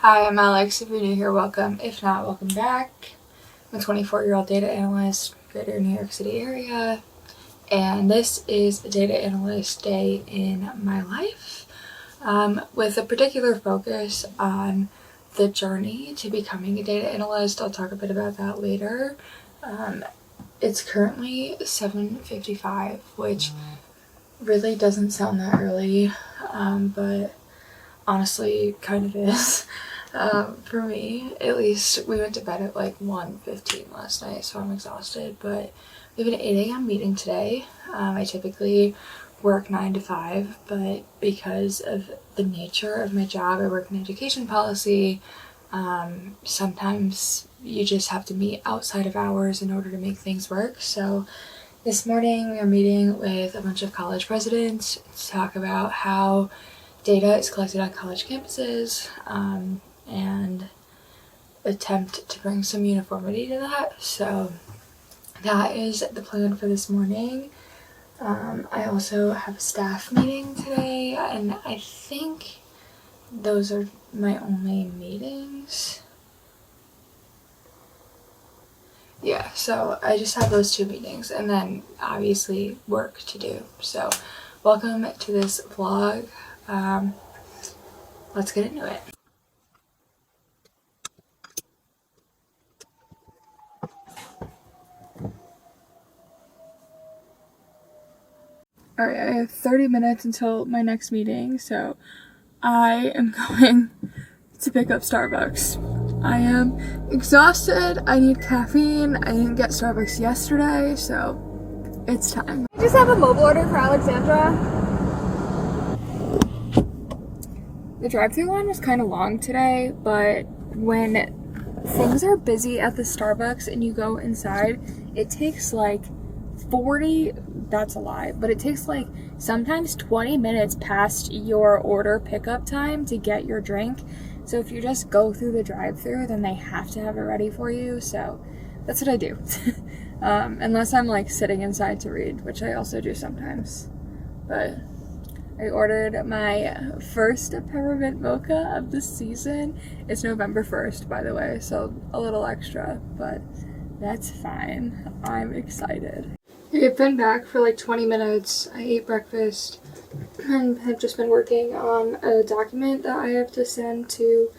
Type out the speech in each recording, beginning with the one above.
Hi, I'm Alex. If you're new here, welcome. If not, welcome back. I'm a 24-year-old data analyst, greater New York City area, and this is a data analyst day in my life, with a particular focus on the journey to becoming a data analyst. I'll talk a bit about that later. It's currently 7:55, which really doesn't sound that early, but honestly kind of is. For me, at least. We went to bed at like 1:15 last night, so I'm exhausted, but we have an 8 a.m. meeting today. I typically work 9 to 5, but because of the nature of my job, I work in education policy. Sometimes you just have to meet outside of hours in order to make things work. So this morning we are meeting with a bunch of college presidents to talk about how data is collected on college campuses, and attempt to bring some uniformity to that. So that is the plan for this morning. I also have a staff meeting today, and I think those are my only meetings. Yeah, so I just have those 2 meetings, and then obviously work to do. So welcome to this vlog. Let's get into it. Alright, I have 30 minutes until my next meeting, so I am going to pick up Starbucks. I am exhausted, I need caffeine, I didn't get Starbucks yesterday, so it's time. I just have a mobile order for Alexandra. The drive-thru line was kind of long today, but when things are busy at the Starbucks and you go inside, it takes like 40, that's a lie, but it takes like sometimes 20 minutes past your order pickup time to get your drink. So if you just go through the drive-thru, then they have to have it ready for you. So that's what I do. Unless I'm like sitting inside to read, which I also do sometimes. But I ordered my first peppermint mocha of the season. It's November 1st, by the way, so a little extra, but that's fine. I'm excited. I've been back for like 20 minutes. I ate breakfast and have just been working on a document that I have to send to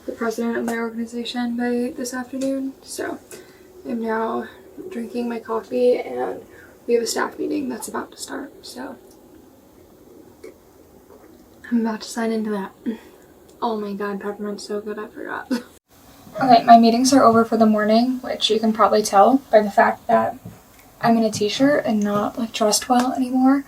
the president of my organization by this afternoon. So I'm now drinking my coffee and we have a staff meeting that's about to start. So I'm about to sign into that. Oh my god, peppermint's so good, I forgot. Okay, my meetings are over for the morning, which you can probably tell by the fact that I'm in a t-shirt and not like dressed well anymore,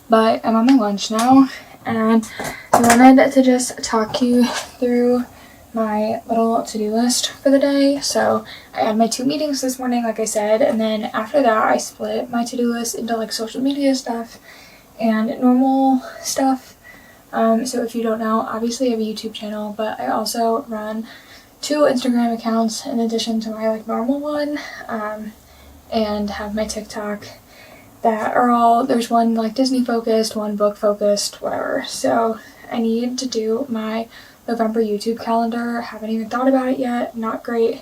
but I'm on my lunch now, and I wanted to just talk you through my little to-do list for the day. So I had my 2 meetings this morning, like I said, and then after that I split my to-do list into like social media stuff and normal stuff. So if you don't know, obviously I have a YouTube channel, but I also run 2 Instagram accounts in addition to my like normal one, and have my TikTok that are all, there's one like Disney focused, one book focused, whatever. So I need to do my November YouTube calendar. Haven't even thought about it yet. Not great.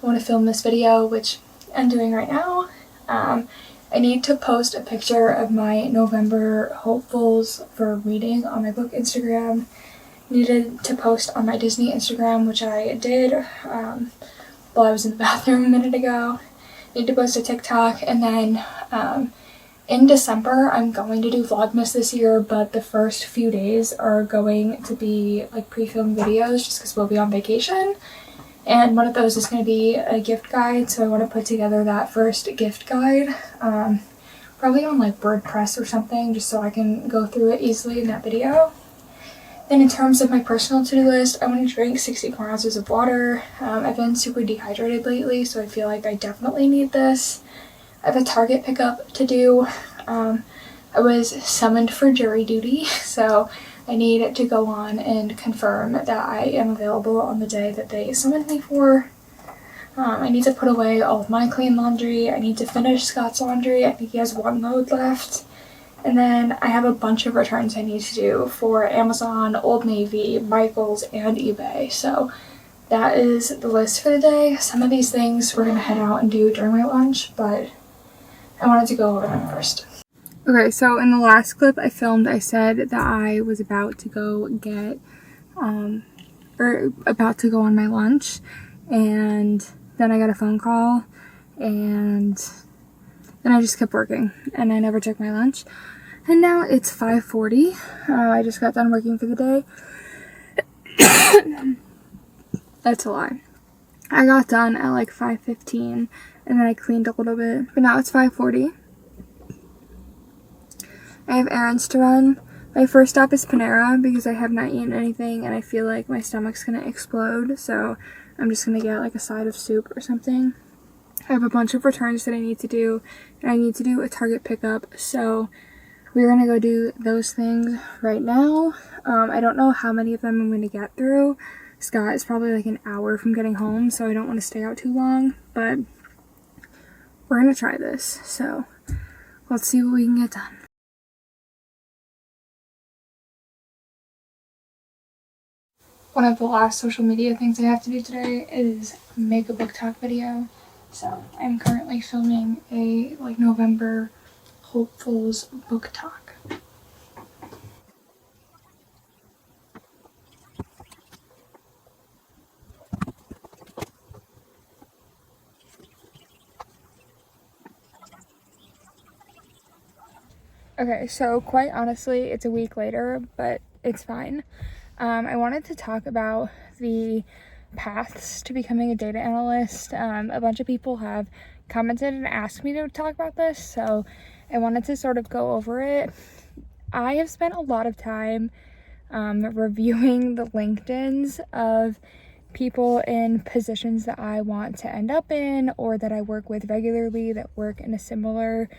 I want to film this video, which I'm doing right now. I need to post a picture of my November hopefuls for reading on my book Instagram. Needed to post on my Disney Instagram, which I did while I was in the bathroom a minute ago. Need to post a TikTok, and then in December I'm going to do Vlogmas this year, but the first few days are going to be like pre-filmed videos just because we'll be on vacation, and one of those is going to be a gift guide, so I want to put together that first gift guide, probably on like WordPress or something, just so I can go through it easily in that video. Then in terms of my personal to-do list, I want to drink 64 ounces of water. I've been super dehydrated lately, so I feel like I definitely need this. I have a Target pickup to do. I was summoned for jury duty, so I need to go on and confirm that I am available on the day that they summoned me for. I need to put away all of my clean laundry. I need to finish Scott's laundry. I think he has 1 load left. And then I have a bunch of returns I need to do for Amazon, Old Navy, Michaels, and eBay. So that is the list for the day. Some of these things we're gonna head out and do during my lunch, but I wanted to go over them first. Okay, so in the last clip I filmed, I said that I was about to go get, or about to go on my lunch, and then I got a phone call, and then I just kept working, and I never took my lunch. And now it's 5:40. I just got done working for the day. That's a lie. I got done at like 5:15, and then I cleaned a little bit, but now it's 5:40. I have errands to run. My first stop is Panera because I have not eaten anything and I feel like my stomach's gonna explode, so I'm just gonna get like a side of soup or something. I have a bunch of returns that I need to do, and I need to do a Target pickup, so we're gonna go do those things right now. I don't know how many of them I'm gonna get through. Scott is probably like an hour from getting home, so I don't want to stay out too long, but we're gonna try this, so let's see what we can get done. One of the last social media things I have to do today is make a book talk video. So I'm currently filming a like November Hopefuls book talk. Okay, so quite honestly, it's a week later, but it's fine. I wanted to talk about the paths to becoming a data analyst. A bunch of people have commented and asked me to talk about this, so I wanted to sort of go over it. I have spent a lot of time reviewing the LinkedIns of people in positions that I want to end up in or that I work with regularly that work in a similar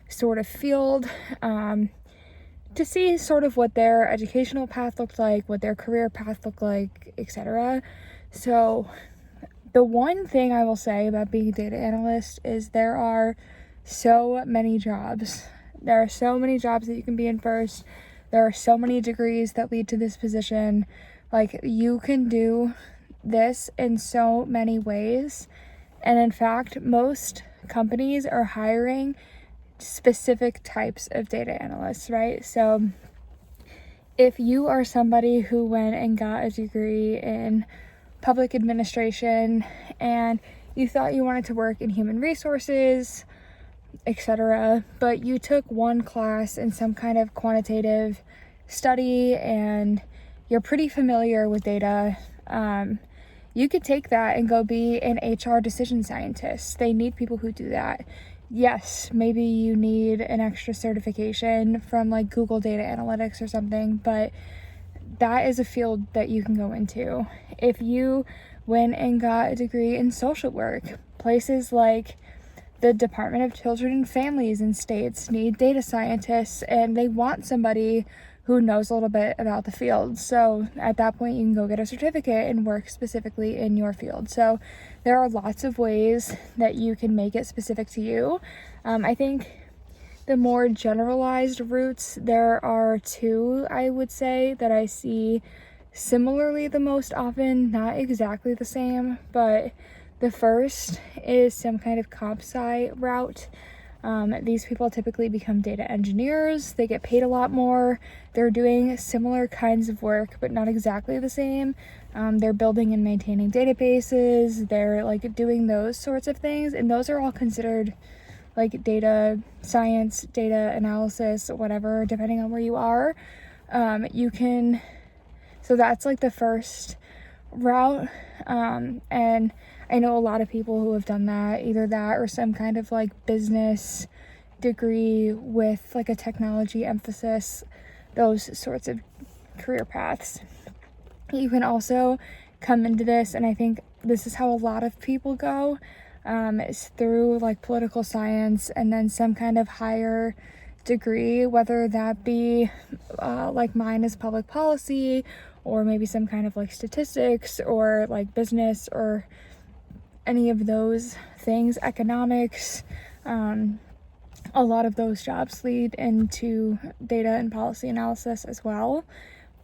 sort of field, to see sort of what their educational path looked like, what their career path looked like, etc. So the one thing I will say about being a data analyst is there are so many jobs. There are so many jobs that you can be in first. There are so many degrees that lead to this position. Like, you can do this in so many ways. And in fact, most companies are hiring specific types of data analysts, right? So if you are somebody who went and got a degree in public administration and you thought you wanted to work in human resources, etc., but you took one class in some kind of quantitative study and you're pretty familiar with data, you could take that and go be an HR decision scientist. They need people who do that. Yes, maybe you need an extra certification from like Google Data Analytics or something, but that is a field that you can go into. If you went and got a degree in social work, places like the Department of Children and Families in states need data scientists, and they want somebody who knows a little bit about the field. So at that point, you can go get a certificate and work specifically in your field. So there are lots of ways that you can make it specific to you. I think the more generalized routes, there are two, I would say, that I see similarly the most often, not exactly the same, but the first is some kind of comp sci route. These people typically become data engineers. They get paid a lot more. They're doing similar kinds of work, but not exactly the same. They're building and maintaining databases. They're like doing those sorts of things, and those are all considered like data science, data analysis, whatever, depending on where you are. So that's like the first route. And I know a lot of people who have done that, either that or some kind of like business degree with like a technology emphasis, those sorts of career paths. You can also come into this, and I think this is how a lot of people go, is through like political science and then some kind of higher degree, whether that be like mine is public policy, or maybe some kind of like statistics or like business or any of those things, economics. A lot of those jobs lead into data and policy analysis as well.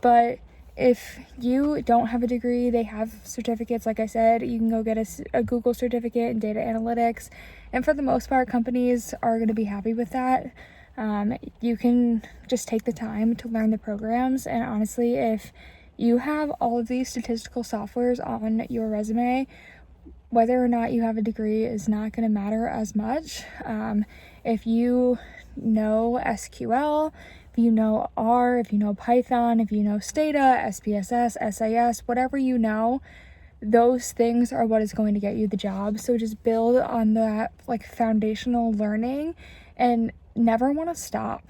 But if you don't have a degree, they have certificates. Like I said, you can go get a Google certificate in data analytics, and for the most part, companies are going to be happy with that. You can just take the time to learn the programs, and honestly, if you have all of these statistical softwares on your resume, whether or not you have a degree is not going to matter as much. If you know SQL, if you know R, if you know Python, if you know Stata, SPSS, SAS, whatever you know, those things are what is going to get you the job. So just build on that like foundational learning and never want to stop.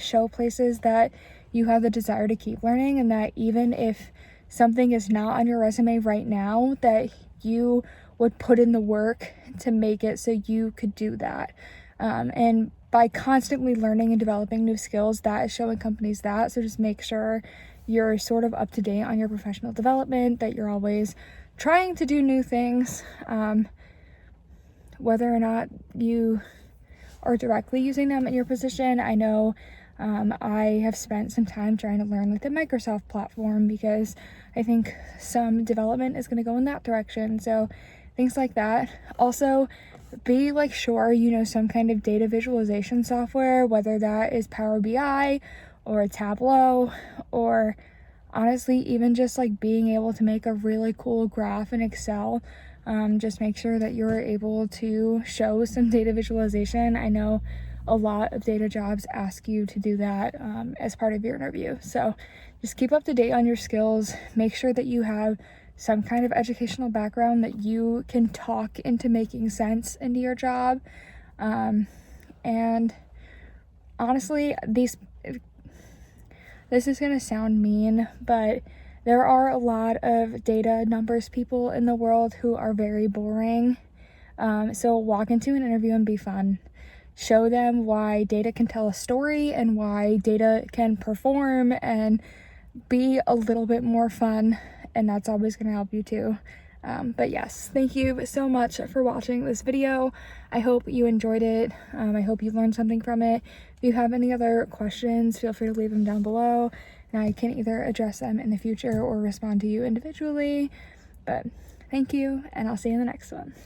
Show places that you have the desire to keep learning, and that even if something is not on your resume right now, that you would put in the work to make it so you could do that. And by constantly learning and developing new skills, that is showing companies that. So just make sure you're sort of up to date on your professional development, that you're always trying to do new things, whether or not you are directly using them in your position. I know I have spent some time trying to learn like the Microsoft platform, because I think some development is going to go in that direction. So things like that. Also, be like sure you know some kind of data visualization software, whether that is Power BI or Tableau, or honestly even just like being able to make a really cool graph in Excel. Just make sure that you're able to show some data visualization. I know a lot of data jobs ask you to do that as part of your interview. So just keep up to date on your skills. Make sure that you have some kind of educational background that you can talk into making sense into your job. And honestly, this is going to sound mean, but there are a lot of data numbers people in the world who are very boring. So walk into an interview and be fun. Show them why data can tell a story and why data can perform, and be a little bit more fun, and that's always going to help you too. But yes, thank you so much for watching this video. I hope you enjoyed it. I hope you learned something from it. If you have any other questions, feel free to leave them down below, and I can either address them in the future or respond to you individually. But thank you, and I'll see you in the next one.